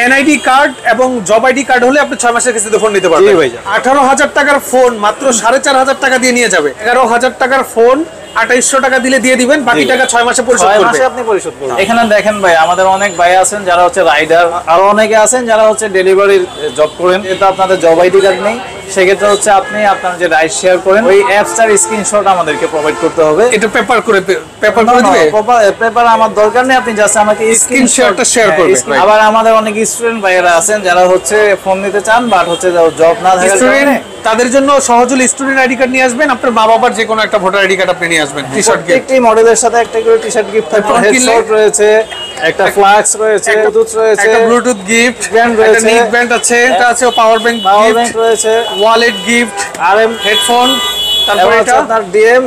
NID card এবং job ID card হলে আপনি 6 মাসের কিস্তিতে ফোন নিতে পারবেন। 18,000 টাকার ফোন মাত্র 4,500 টাকা দিয়ে নিয়ে যাবে। 11,000 টাকার ফোন 2800 টাকা দিলে দিয়ে দিবেন, বাকি টাকা 6 মাসে পরিশোধ করবে। 6 মাসে আপনি পরিশোধ করবেন। এখানে দেখেন ভাই, আমাদের অনেক ভাই আছেন যারা হচ্ছে রাইডার, আর অনেকে আছেন যারা হচ্ছে ডেলিভারির জব করেন। এটা আপনাদের জব আইডি কার্ড নেই, সেক্ষেত্রে হচ্ছে আপনি আপনার যে রাইড শেয়ার করেন ওই অ্যাপসটার স্ক্রিনশট আমাদেরকে প্রোভাইড করতে হবে। এটা পেপার করে দিবে? পেপার আমার দরকার নেই, আপনি জাস্ট আমাকে স্ক্রিনশটটা শেয়ার করবেন। আবার আমাদের অনেক স্টুডেন্ট ভাইয়েরা আছেন যারা হচ্ছে ফোন নিতে চান বাট হচ্ছে জব না থাকার কারণে, তাদের জন্য সহজে স্টুডেন্ট আইডি কার্ড নিয়ে আসবেন, আপনার মা বাবার যে কোনো একটা ভোটার আইডি কার্ড আপনি নিয়ে আসবেন। টি-শার্ট গিফট, প্রত্যেকটি মডেলের সাথে একটা করে টি-শার্ট গিফট থাকবে, হেডশট রয়েছে, একটা ফ্লাক্স রয়েছে, ব্লুটুথ রয়েছে, একটা ব্লুটুথ গিফট, ব্যান্ড রয়েছে, একটা নেক ব্যান্ড আছে, এটা আছে পাওয়ার ব্যাংক গিফট রয়েছে, ওয়ালেট গিফট, আরএম হেডফোন, তারপর এটা আপনার ডিএম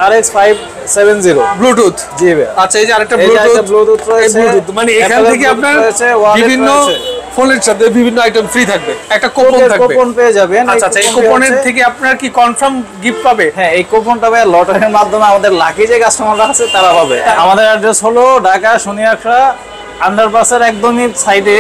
RX570 ব্লুটুথ। জি ভাই। আচ্ছা, এই যে আরেকটা ব্লুটুথ রয়েছে, মানে এখান থেকে আপনার বিভিন্ন ফোনের সাথে বিভিন্ন আইটেম ফ্রি থাকবে, একটা কুপন থাকবে, কুপন পেয়ে যাবেন। আচ্ছা, এই কুপনের থেকে আপনার কি কনফার্ম গিফট পাবে? হ্যাঁ, এই কুপনটা ভাই লটারির মাধ্যমে আমাদের লাকি যে কাস্টমাররা আছে তারা পাবে। আমাদের অ্যাড্রেস হলো ঢাকা শনিয়াখড়া আন্ডারপাসের একদমই সাইডে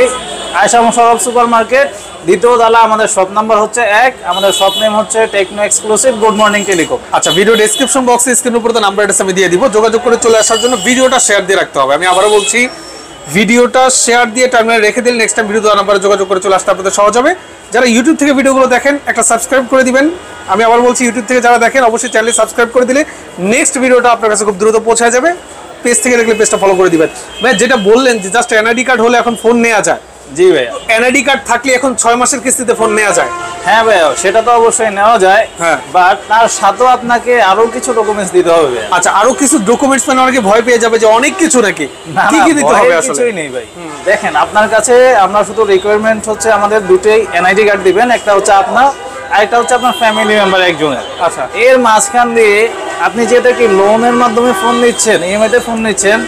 আয়েশা মোশাররফ সুপার মার্কেট, দ্বিতীয় তলা। আমাদের শপ নাম্বার হচ্ছে 1, আমাদের শপ নেম হচ্ছে techno exclusive good morning telecom. আচ্ছা, ভিডিও ডেসক্রিপশন বক্সে স্ক্রিনের উপর নাম্বার অ্যাড্রেস আমি দিয়ে দিব, যোগাযোগ করে চলে আসার জন্য ভিডিওটা শেয়ার দিয়ে রাখতে হবে। আমি আবারও বলছি, ভিডিওটা শেয়ার দিয়ে টাইমলাইনে রেখে দিলে নেক্সট টাইম ভিডিও দেওয়ার নাম্বারে যোগাযোগ করে চলে আসতে আপনাদের সহজ হবে। যারা ইউটিউব থেকে ভিডিওগুলো দেখেন একটা সাবস্ক্রাইব করে দিবেন। আমি আবার বলছি, ইউটিউব থেকে যারা দেখেন অবশ্যই চ্যানেল সাবস্ক্রাইব করে দিলে নেক্সট ভিডিওটা আপনার কাছে খুব দ্রুত পৌঁছে যাবে। পেজ থেকে দেখলে পেজটা ফলো করে দিবেন। ভাই, যেটা বললেন যে জাস্ট এনআইডি কার্ড হলে এখন ফোন নেওয়া যায়। জি ভাই, এনআইডি কার্ড থাকলে এখন 6 মাসের কিস্তিতে ফোন নেওয়া যায়। হ্যাঁ ভাই, সেটা তো অবশ্যই নেওয়া যায়, হ্যাঁ, বাট তার সাথেও আপনাকে আরো কিছু ডকুমেন্টস দিতে হবে। আচ্ছা, আরো কিছু ডকুমেন্টস মানে অনেকে ভয় পেয়ে যাবে যে অনেক কিছু নাকি, কি কি দিতে হবে? আসলে কিছুই নেই ভাই। দেখেন, আপনার কাছে আমরা শুধু রিকোয়ারমেন্ট হচ্ছে আমাদের দুটোই এনআইডি কার্ড দিবেন, একটা হচ্ছে আপনার আর একটা হচ্ছে আপনার ফ্যামিলি মেম্বার একজনের। আচ্ছা, এর মাঝখান দিয়ে আপনি যেটা কি লোনের মাধ্যমে ফোন নিচ্ছেন, ইএমআই তে ফোন নিচ্ছেন,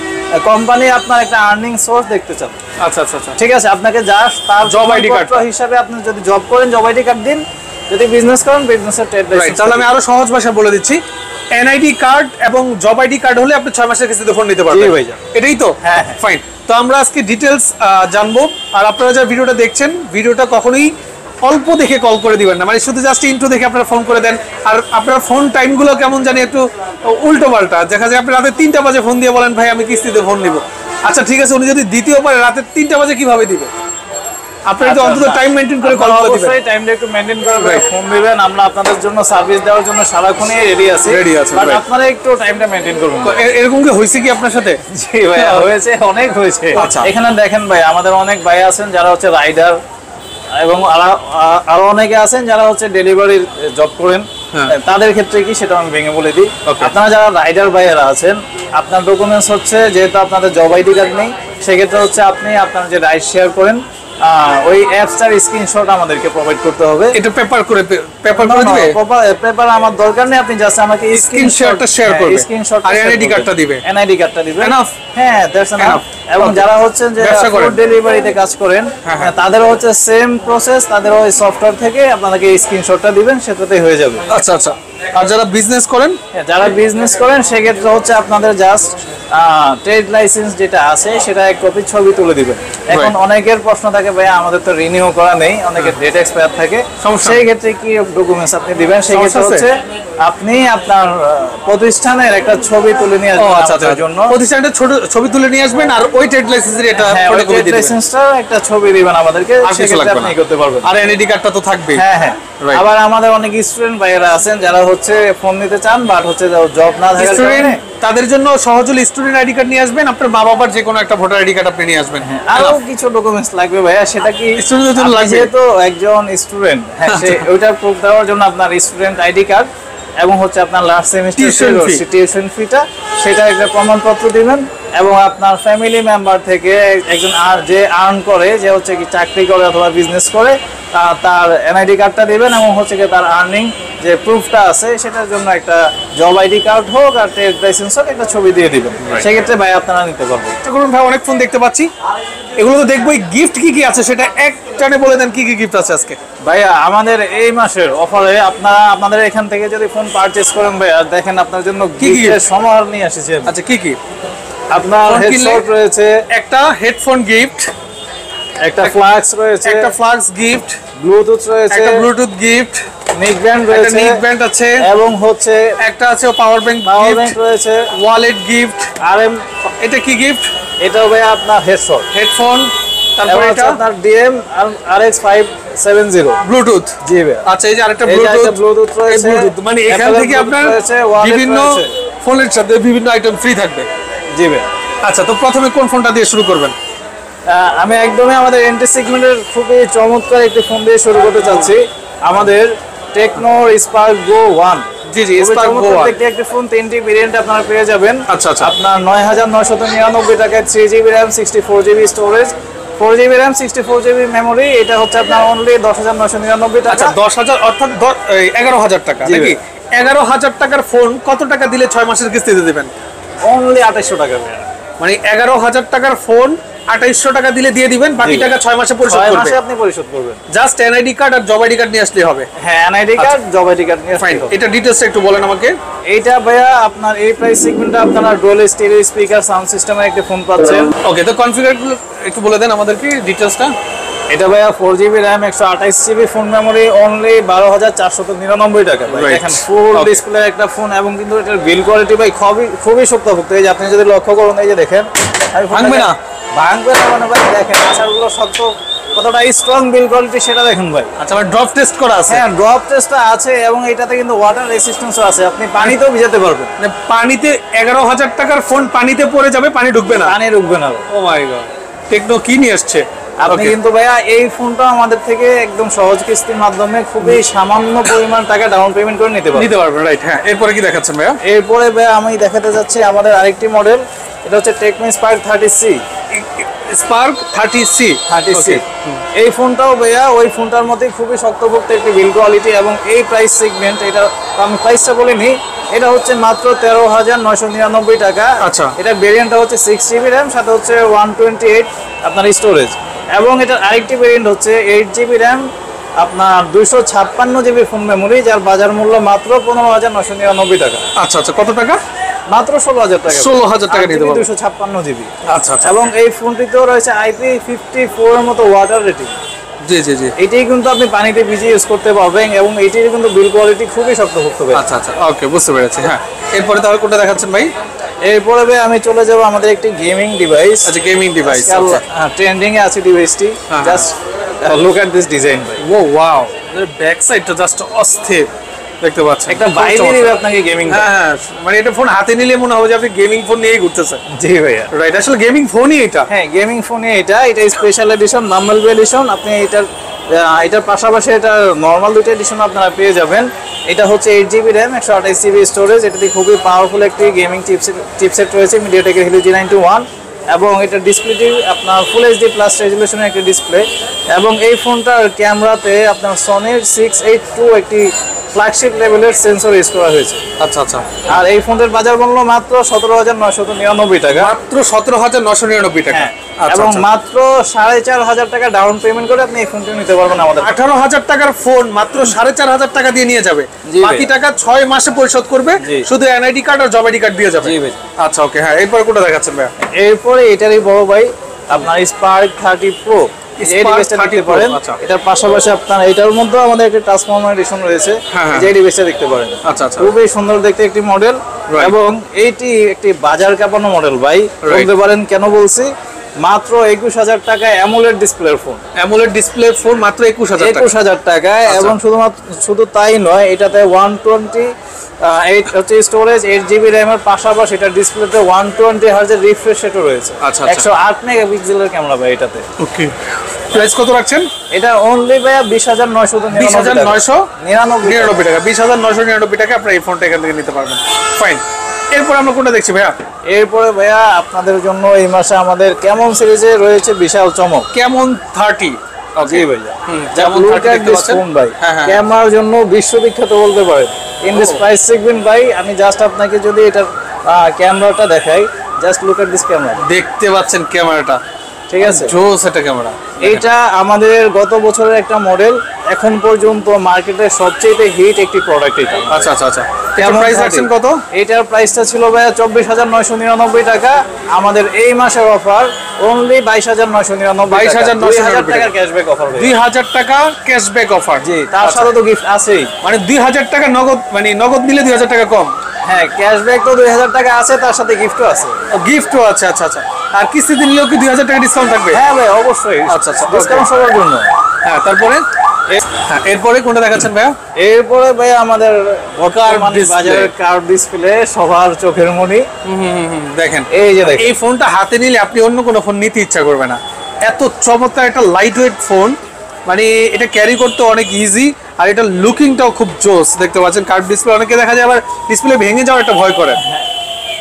কোম্পানি আপনার একটা আর্নিং সোর্স দেখতে চান। আচ্ছা আচ্ছা আচ্ছা, ঠিক আছে, আপনাকে জাস্ট তার জব আইডি কার্ড হিসাবে আপনি যদি জব করেন জব আইডি কার্ড দিন, যদি বিজনেস করেন বিজনেসের ট্রেড লাইসেন্স। তাহলে আমি আরো সহজ ভাষায় বলে দিচ্ছি, এনআইডি কার্ড এবং জব আইডি কার্ড হলে আপনি 6 মাসের কিস্তিতে ফোন নিতে পারবেন। জি ভাই, এটাই তো? হ্যাঁ, ফাইন। তো আমরা আজকে ডিটেইলস জানবো। আর আপনারা যারা ভিডিওটা দেখছেন, ভিডিওটা কখনোই অল্প দেখে কল করে দিবেন না, মানে শুধু জাস্ট ইন্ট্রো দেখে আপনারা ফোন করে দেন। আর আপনার ফোন টাইমগুলো কেমন জানি একটু উল্টো পাল্টা, দেখা যায় আপনি রাতে 3টা বাজে ফোন দিয়ে বলেন ভাই আমি কিস্তিতে ফোন নিব। আচ্ছা ঠিক আছে, উনি যদি দ্বিতীয়বার রাতে 3টা বাজে কিভাবে দিবে? আপনারা তো অন্তত টাইম মেইনটেইন করে কল করে দিবেন। অবশ্যই টাইমটা একটু মেইনটেইন করে ফোন দিবেন, আমরা আপনাদের জন্য সার্ভিস দেওয়ার জন্য সারাক্ষণই রেডি আছি। বাট আপনারা একটু টাইমটা মেইনটেইন করুন। এরকম কি হইছে কি আপনার সাথে? জি ভাই, হয়েছে, অনেক হয়েছে। আচ্ছা, এখানে দেখেন ভাই, আমাদের অনেক ভাই আছেন যারা হচ্ছে রাইডার, এবং আরো অনেকে আছেন যারা হচ্ছে ডেলিভারির জব করেন। তাদের ক্ষেত্রে কি সেটা আমি ভেঙে বলে দিই। আপনারা যারা রাইডার ভাইয়েরা আছেন, আপনার ডকুমেন্টস হচ্ছে, যেহেতু আপনাদের জব আইডি কার্ড নেই, সেক্ষেত্রে হচ্ছে আপনি আপনার যে রাইড শেয়ার করেন ওই অ্যাপসটার স্ক্রিনশট আমাদেরকে প্রোভাইড করতে হবে। এটা পেপার করে দিবে? পেপার আমার দরকার নেই, আপনি জাস্ট আমাকে স্ক্রিনশটটা শেয়ার করবেন, স্ক্রিনশট আর এনআইডি কার্ডটা দিবে। এনআইডি কার্ডটা দিবেন। এনাফ? হ্যাঁ, দ্যাটস এনাফ। এবং যারা হচ্ছে যে ফুড ডেলিভারিতে কাজ করেন, তাদেরও হচ্ছে সেম প্রসেস, তাদেরও ওই সফটওয়্যার থেকে আপনাদেরকে স্ক্রিনশটটা দিবেন, সেটাতেই হয়ে যাবে। আচ্ছা আচ্ছা। আর যারা বিজনেস করেন, সেক্ষেত্রে হচ্ছে আপনাদের জাস্ট ট্রেড লাইসেন্স যেটা আছে সেটা এক কপি ছবি তুলে দিবেন। এখন অনেকের প্রশ্ন থাকে ভাই আমাদের তো রিনিউ করা নেই, অনেকের ডেট এক্সপায়ার থাকে, সেই ক্ষেত্রে কি ডকুমেন্টস আপনি দিবেন? সেই ক্ষেত্রে হচ্ছে আপনি আপনার প্রতিষ্ঠানের একটা ছবি তুলে নিয়ে আসবেন। আচ্ছা আচ্ছা, জন্য প্রতিষ্ঠানের ছোট ছবি তুলে নিয়ে আসবেন, আর ওই ট্রেড লাইসেন্সের এটা ফটোকপি দিবেন, লাইসেন্সটার একটা ছবি দিবেন আমাদেরকে, সেক্ষেত্রে আপনি করতে পারবেন। আর এনআইডি কার্ডটা তো থাকবে। হ্যাঁ হ্যাঁ। আবার আমাদের অনেক স্টুডেন্ট ভাইয়েরা আছেন যারা হচ্ছে ফোন নিতে চান বাট হচ্ছে জব না থাকার কারণে, তাদের জন্য সহজে স্টুডেন্ট আইডি কার্ড নিয়ে আসবেন, আপনার মা বাবার যে কোনো একটা ভোটার আইডি কার্ড আপনি নিয়ে আসবেন। আরো কিছু ডকুমেন্টস লাগবে ভাইয়া, সেটা কি স্টুডেন্টের জন্য লাগবে? যেহেতু একজন স্টুডেন্ট, হ্যাঁ, ওইটার প্রুফ দেওয়ার জন্য আপনার স্টুডেন্ট আইডি কার্ড এবং হচ্ছে আপনার লাস্ট সেমিস্টার টিউশন ফিটা, সেটা একটা প্রমাণপত্র দিবেন। এবং আপনার ফ্যামিলি মেম্বার থেকে একজন যে আর্ন করে, যে হচ্ছে কি চাকরি করে অথবা বিজনেস করে, তার এনআইডি কার্ডটা দিবেন, এবং হচ্ছে কি তার আর্নিং যে প্রুফটা আছে সেটার জন্য একটা জব আইডি কার্ড হোক আর ট্রেড লাইসেন্স হোক, একটা ছবি দিয়ে দিবেন। সেক্ষেত্রে ভাই আপনারা নিতে পারবেন। ভাই অনেক ফোন দেখতে পাচ্ছি, এগুলো তো দেখবো। গিফট কি কি আছে সেটা এক টানে বলে দেন, কি কি গিফট আছে আজকে? ভাইয়া আমাদের এই মাসের অফারে আপনারা আপনাদের এখান থেকে যদি ফোন পারচেজ করেন ভাইয়া, দেখেন আপনার জন্য কি কি সমাহার নিয়ে এসেছে। আচ্ছা, কি কি? আপনার হেডসেট রয়েছে, একটা হেডফোন গিফট, একটা ফ্লাক্স রয়েছে, একটা ফ্লাক্স গিফট, ব্লুটুথ রয়েছে, একটা ব্লুটুথ গিফট, নেক ব্যান্ড রয়েছে, একটা নেক ব্যান্ড আছে, এবং হচ্ছে একটা আছে পাওয়ার ব্যাংক গিফট রয়েছে, ওয়ালেট গিফট। আরএম, এটা কি গিফট? এটাও ভাই আপনার হেডফোন। তারপর এটা আপনার ডিএম RX 570 ব্লুটুথ। জি ভাই। আচ্ছা, এই যে আরেকটা ব্লুটুথ রয়েছে, ব্লুটুথ মানে এখান থেকে আপনার বিভিন্ন ফোনের সাথে বিভিন্ন আইটেম ফ্রি থাকবে। জি ভাই। আচ্ছা, তো প্রথমে কোন ফোনটা দিয়ে শুরু করবেন? আমি একদমই আমাদের এন্ট্রি সেগমেন্টের খুবই চমৎকার একটি ফোন দিয়ে শুরু করতে চাচ্ছি, আমাদের টেকনো স্পার্ক গো 1। জি জি, স্পার্ক গো 1 একটি ফোন, 3টি ভেরিয়েন্ট আপনারা পেয়ে যাবেন। আচ্ছা আচ্ছা, আপনার 9999 টাকায় 3GB RAM 64GB storage, 4GB RAM 64GB memory. এটা হচ্ছে আপনার অনলি 10,999 টাকা। আচ্ছা 10,000 অর্থাৎ 11,000 টাকা নাকি? 11,000 টাকার ফোন কত টাকা দিলে 6 মাসের কিস্তিতে দিবেন? অনলি 2800 টাকা। মানে 11,000 টাকার ফোন 2800 টাকা দিলে দিয়ে দিবেন, বাকি টাকা 6 মাসে পরিশোধ করবেন। 6 মাসে আপনি পরিশোধ করবেন। জাস্ট এনআইডি কার্ড আর জব আইডি কার্ড নিয়ে আসলেই হবে। হ্যাঁ, NID card, job ID card নিয়ে ফাইন। এটা ডিটেইলস একটু বলেন আমাকে। এইটা ভাইয়া আপনার এই প্রাইস সেগমেন্টে আপনারা ডুয়াল স্টেরিও স্পিকার সাউন্ড সিস্টেমের একটা ফোন পাচ্ছেন। ওকে, তো কনফিগারগুলো একটু বলে দেন আমাদেরকে ডিটেইলসটা। এটা ভাইয়া 4GB RAM 128GB phone memory, only 12,499 টাকা। দেখেন ফুল ডিসপ্লে একটা ফোন, এবং কিন্তু এটার বিল কোয়ালিটি ভাই খুবই শক্তপোক্ত। এই যে আপনি যদি লক্ষ্য করুন, এই যে দেখেন, ভাঙবে না মানে ভাই দেখেন আচারগুলো শক্ত, কতটা স্ট্রং বিল কোয়ালিটি সেটা দেখুন ভাই। আচ্ছা, মানে ড্রপ টেস্ট করা আছে? হ্যাঁ, ড্রপ টেস্টটা আছে, এবং এটাতে কিন্তু ওয়াটার রেসিস্ট্যান্সও আছে, আপনি পানিতেও ভিজাতে পারবেন। মানে পানিতে 11,000 টাকার ফোন পানিতে পড়ে যাবে, পানি ঢুকবে না? পানি ঢুকবে না। ও মাই গড, টেকনো কি নিয়ে আসছে। আপনি কিন্তু ভাইয়া এই ফোনটা আমাদের থেকে একদম সহজ কিস্তির মাধ্যমে খুবই সামান্য পরিমাণ টাকা ডাউন পেমেন্ট করে নিতে পারবেন। রাইট, হ্যাঁ। এরপরে কি দেখাচ্ছেন ভাইয়া? এরপরে ভাইয়া আমি দেখাতে যাচ্ছি আমাদের আরেকটি মডেল, এটা হচ্ছে Tecno Spark 30C। Spark 30C। এই ফোনটাও ভাইয়া ওই ফোনটার মধ্যে খুবই শক্তপোক্ত একটি বিল কোয়ালিটি, এবং এই প্রাইস সেগমেন্ট, এটা আমি প্রাইসটা বলিনি, এটা হচ্ছে মাত্র 13,999 টাকা। আচ্ছা, এটা ভেরিয়েন্টটা হচ্ছে 6GB RAM, সাথে হচ্ছে 128 আপনার স্টোরেজ, এবং এটার আরেকটি ভেরিয়েন্ট হচ্ছে 8GB RAM আপনার 256GB ফোন মেমোরি, যার বাজার মূল্য মাত্র 15,999 টাকা। আচ্ছা আচ্ছা, কত টাকা? মাত্র 16,000 টাকা। 16,000 টাকা নিতে পারবেন 256GB। আচ্ছা আচ্ছা, এবং এই ফোনটিতেও রয়েছে IP54 এর মতো ওয়াটার রেটিং। জি জি জি, এটাই কিন্তু আপনি পানিতে ভিজিয়ে ইউজ করতে পারবেন, এবং এটির কিন্তু বিল কোয়ালিটি খুবই শক্তপোক্ত। আচ্ছা আচ্ছা, ওকে, বুঝতে পেরেছি। হ্যাঁ, এরপরে তাহলে কোনটা দেখাচ্ছেন ভাই? এরপরে ভাই আমি চলে যাব আমাদের একটি গেমিং ডিভাইস। আচ্ছা, গেমিং ডিভাইস। ট্রেন্ডিং এ আছে ডিভাইসটি। Just look at this design ভাই। ও ওয়াও, ব্যাক সাইডটা জাস্ট অস্থির দেখতে পাচ্ছেন। একটা বাইরে দিবে আপনাকে গেমিং। হ্যাঁ, মানে এটা ফোন হাতে নিলে মনে হবে যে আপনি গেমিং ফোন নিয়েই ঘুরতেছেন। জি ভাইয়া, রাইট, আসলে গেমিং ফোনই এটা। হ্যাঁ, গেমিং ফোনই এটা স্পেশাল এডিশন, নাম্বার এডিশন। আপনি এটার পাশাপাশি এটা নরমাল দুটো এডিশন আপনারা পেয়ে যাবেন। এটা হচ্ছে 8GB RAM 128GB স্টোরেজ। এটাতে খুবই পাওয়ারফুল একটি গেমিং চিপসেট রয়েছে, মিডিয়াটেকের Helio G91, এবং এটা ডিসপ্লেটি আপনার ফুল HD প্লাস রেজুলেশনের একটি ডিসপ্লে। এবং এই ফোনটার ক্যামেরাতে আপনার সনির 682 একটি ফ্ল্যাগশিপ লেভেলের সেন্সর ইউজ করা হয়েছে। আচ্ছা আচ্ছা, আর এই ফোনটার বাজার মূল্য মাত্র 17,999 টাকা। মাত্র 17,999 টাকা। এবং মাত্র 4,500 টাকা ডাউন পেমেন্ট করে আপনি এই ফোনটি নিতে পারবেন আমাদের। 18,000 টাকার ফোন মাত্র 4,500 টাকা দিয়ে নিয়ে যাবে, বাকি টাকা 6 মাসে পরিশোধ করবে, শুধু এনআইডি কার্ড আর জব আইডি কার্ড দিয়ে যাবে। আচ্ছা, ওকে, হ্যাঁ। এরপর কোনটা দেখাচ্ছেন ভাইয়া? এরপরে এটারই বড় ভাই আপনার স্পার্ক 30 Pro। এই ডিভাইসটা দেখতে পারেন। এটার পাশাপাশি আপনার এটার মধ্যে আমাদের একটা ট্রান্সফর্মার এডিশন রয়েছে, যে ডিভাইসটা দেখতে পারেন। আচ্ছা আচ্ছা, খুবই সুন্দর দেখতে একটি মডেল, এবং এইটি একটি বাজার কাঁপানো মডেল ভাই। বলতে পারেন কেন বলছি, মাত্র 21,000 টাকায় অ্যামোলেড ডিসপ্লের ফোন। অ্যামোলেড ডিসপ্লের ফোন মাত্র 21,000 টাকায়। এবং শুধু তাই নয়, এটাতে 128 হচ্ছে স্টোরেজ, 8GB RAM এর পাশাপাশি এটা ডিসপ্লেতে 120 হার্জের রিফ্রেশ রেটও রয়েছে। 108 মেগাপিক্সেলের ক্যামেরা ভাই এটাতে। ওকে, প্রাইস কত রাখছেন? এটা অনলি ভাইয়া 20,999 টাকা। 20,999 টাকা আপনারা এই ফোনটা এখান থেকে নিতে পারবেন। ফাইন। এরপর আমরা কোনটা দেখছি ভাইয়া? এরপরে ভাইয়া আপনাদের জন্য এই মাসে আমাদের কেমন সিরিজে রয়েছে বিশাল চমক, কেমন 30। জি ভাইয়া, ক্যামেরার জন্য বিশ্ববিখ্যাত বলতে পারেন ইন দিস প্রাইস সেগমেন্ট ভাই। আমি জাস্ট আপনাকে যদি এটার ক্যামেরাটা দেখাই, just look at this camera. দেখতে পাচ্ছেন ক্যামেরাটা, ঠিক আছে, জোস একটা ক্যামেরা। এটা আমাদের গত বছরের একটা মডেল, এখন পর্যন্ত মার্কেটে সবচেয়ে হিট একটি প্রোডাক্ট এটা। আচ্ছা আচ্ছা আচ্ছা, এটা প্রাইস রাখছেন কত? এটার প্রাইসটা ছিল ভাইয়া 24,999 টাকা। আমাদের এই মাসের অফার অনলি 22,999 টাকা। 2000 টাকার ক্যাশব্যাক অফার। 2000 টাকা ক্যাশব্যাক অফার। জি, তার সাথে তো গিফট আছেই। মানে 2000 টাকা নগদ, মানে নগদ নিলে 2000 টাকা কম। হ্যাঁ, ক্যাশব্যাক তো 2000 টাকা আছে, তার সাথে গিফটও আছে। গিফটও আছে, আচ্ছা আচ্ছা। আর কিস্তিতে নিলেও কি 2000 টাকা ডিসকাউন্ট থাকবে? হ্যাঁ ভাই, অবশ্যই। আচ্ছা আচ্ছা, ডিসকাউন্ট সবার জন্য। হ্যাঁ, তারপরে এরপরে কোনটা দেখাচ্ছেন ভাইয়া? এরপরে ভাই আমাদের বর্তমান বাজারের কার্ভ ডিসপ্লে সবার চোখের মণি। দেখেন, এই যে দেখেন, এই ফোনটা হাতে নিলে আপনি অন্য কোনো ফোন নিতে ইচ্ছা করবে না। এত চমৎকার একটা লাইট ওয়েট ফোন, মানে এটা ক্যারি করতে অনেক ইজি, আর এটা লুকিংটাও খুব জোস। দেখতে পাচ্ছেন কার্ভ ডিসপ্লে, অনেকে দেখা যায় আবার ডিসপ্লে ভেঙে যাওয়ার একটা ভয় করে।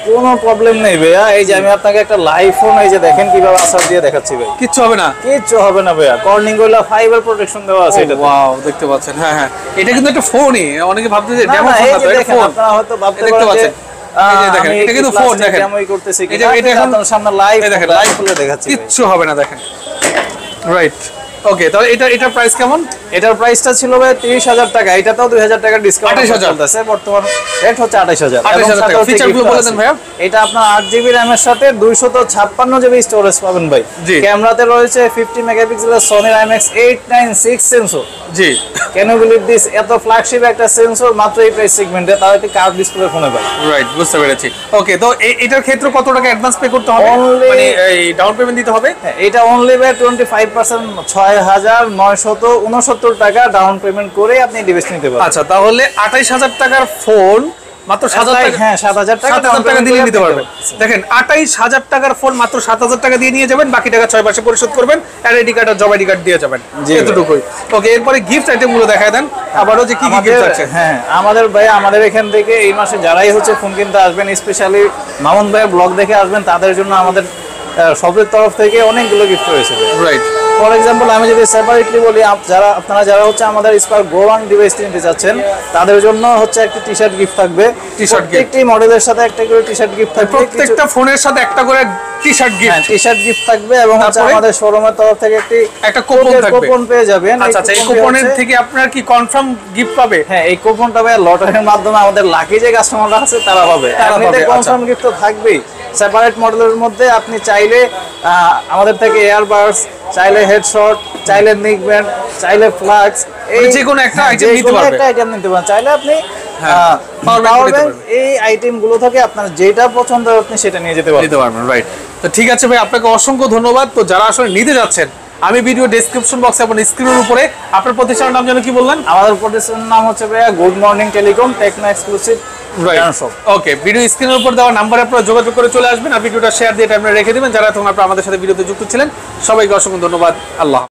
কোনো প্রবলেম নেই ভাইয়া। এই যে আমি আপনাকে একটা লাইভ ফোন, এই যে দেখেন কিভাবে আসার দিয়ে দেখাচ্ছি ভাই। কিচ্ছু হবে না, কিচ্ছু হবে না ভাইয়া। কর্নিং গোলা ফাইবার প্রোটেকশন দেওয়া আছে এটা। ওয়াও, দেখতে পাচ্ছেন। হ্যাঁ হ্যাঁ, এটা কিন্তু একটা ফোনই। অনেকে ভাবতে যে না ডেমো না, ফোন এই না, যে তো এটা দেখেন, ফোন। আপনারা হয়তো ভাবতে দেখতে পারেন যে পাচ্ছেন, এই যে দেখেন, এটা কিন্তু ফোন। দেখেন ডেমোই করতেছি এটা এখন আপনাদের সামনে লাইভ, এই দেখেন লাইভ খুলে দেখাচ্ছি। কিচ্ছু হবে না, দেখেন। রাইট, ওকে। তাহলে এটার প্রাইস কেমন? এটার প্রাইসটা ছিল ভাই 30,000 টাকা। এটাতেও 2000 টাকা ডিসকাউন্ট 28,000 চলতেছে। বর্তমান রেট হচ্ছে 28,000। 28,000 টাকা। ফিচারগুলো বলে দেন ভাইয়া। এটা আপনার 8GB RAM এর সাথে 256GB স্টোরেজ পাবেন ভাই। জি। ক্যামেরাতে রয়েছে 50 মেগাপিক্সেলের Sony IMX 896 sensor. G. Can you believe this? এত ফ্ল্যাগশিপ একটা সেন্সর মাত্র এই প্রাইস সেগমেন্টে, তাও একটি কার্ভ ডিসপ্লে ফোনে ভাই। রাইট, বুঝতে পেরেছি। ওকে, তো এটার ক্ষেত্রে কত টাকা অ্যাডভান্স পে করতে হবে? মানে এই ডাউন পেমেন্ট দিতে হবে? এটা অনলি ভাই 25%, 6,969 টাকা ডাউন পেমেন্ট করে আপনি ডিভাইস নিতে পারবেন। আচ্ছা, তাহলে 28,000 টাকার ফোন মাত্র 7,000 টাকা। হ্যাঁ, 7,000 টাকা দিয়ে নিতে পারবেন। দেখেন, 28,000 টাকার ফোন মাত্র 7,000 টাকা দিয়ে নিয়ে যাবেন, বাকি টাকা 6 মাসে পরিশোধ করবেন, আর আইডি কার্ড আর জব আইডি কার্ড দিয়ে যাবেন। এতটুকুই। ওকে, এরপরে গিফট আইটেমগুলো দেখায় দেন আবারও, যে কি কি গিফট আছে। হ্যাঁ, আমাদের এখান থেকে এই মাসে যারাই হচ্ছে ফোন কিনতে আসবেন, স্পেশালি মামুন ভাইয়ের ব্লগ দেখে আসবেন, তাদের জন্য আমাদের সবের তরফ থেকে অনেকগুলো গিফট রয়েছে। রাইট, ফর এক্সাম্পল আমি যদি সেপারেটলি বলি, যারা হচ্ছে আমাদের স্পার্ক গো 1 ডিভাইস নিতে চাচ্ছেন, তাদের জন্য হচ্ছে একটা টি-শার্ট গিফট থাকবে। প্রত্যেকটি মডেলের সাথে একটা করে টি-শার্ট গিফট থাকবে। প্রত্যেকটা ফোনের সাথে একটা করে টি-শার্ট গিফট। টি-শার্ট গিফট থাকবে, এবং হচ্ছে আমাদের শোরুমের তরফ থেকে একটা কুপন থাকবে। কুপন পেয়ে যাবেন। আচ্ছা আচ্ছা, এই কুপনের থেকে আপনার কি কনফার্ম গিফট পাবে? হ্যাঁ, এই কুপনটা ভাই লটারির মাধ্যমে আমাদের লাকি যে কাস্টমাররা আছে তারা পাবে। এমনিতে কনফার্ম গিফট তো থাকবেই। সেপারেট মডেলের মধ্যে আপনি চাইলে আমাদের থেকে এয়ারবাডস, চাইলে হেডশট, চাইলে নেকব্যান্ড, চাইলে ফ্লাক্স, এই যে কোনো একটা আইটেম নিতে পারবেন। একটা আইটেম নিতে পারেন। চাইলে আপনি পাওয়ার ব্যাংক, এই আইটেমগুলো থেকে আপনার যেটা পছন্দ হয় আপনি সেটা নিয়ে যেতে পারবেন। রাইট, তো ঠিক আছে ভাই, আপনাকে অসংখ্য ধন্যবাদ। তো যারা আসলে নিতে যাচ্ছেন, আমি ভিডিও ডেসক্রিপশন বক্সে এবং স্ক্রিনের উপরে আপনার প্রতিষ্ঠানের নাম যেন কি বললেন? আমাদের প্রতিষ্ঠানের নাম হচ্ছে ভাইয়া good morning telecom techno exclusive. Okay, video স্ক্রিনের উপর দেওয়া নাম্বারে আপনারা যোগাযোগ করে চলে আসবেন, আর ভিডিওটা শেয়ার দিয়ে টাইমে রেখে দিবেন। যারা তখন আপনারা আমাদের সাথে ভিডিওতে যুক্ত ছিলেন, সবাইকে অসংখ্য ধন্যবাদ। আল্লাহ।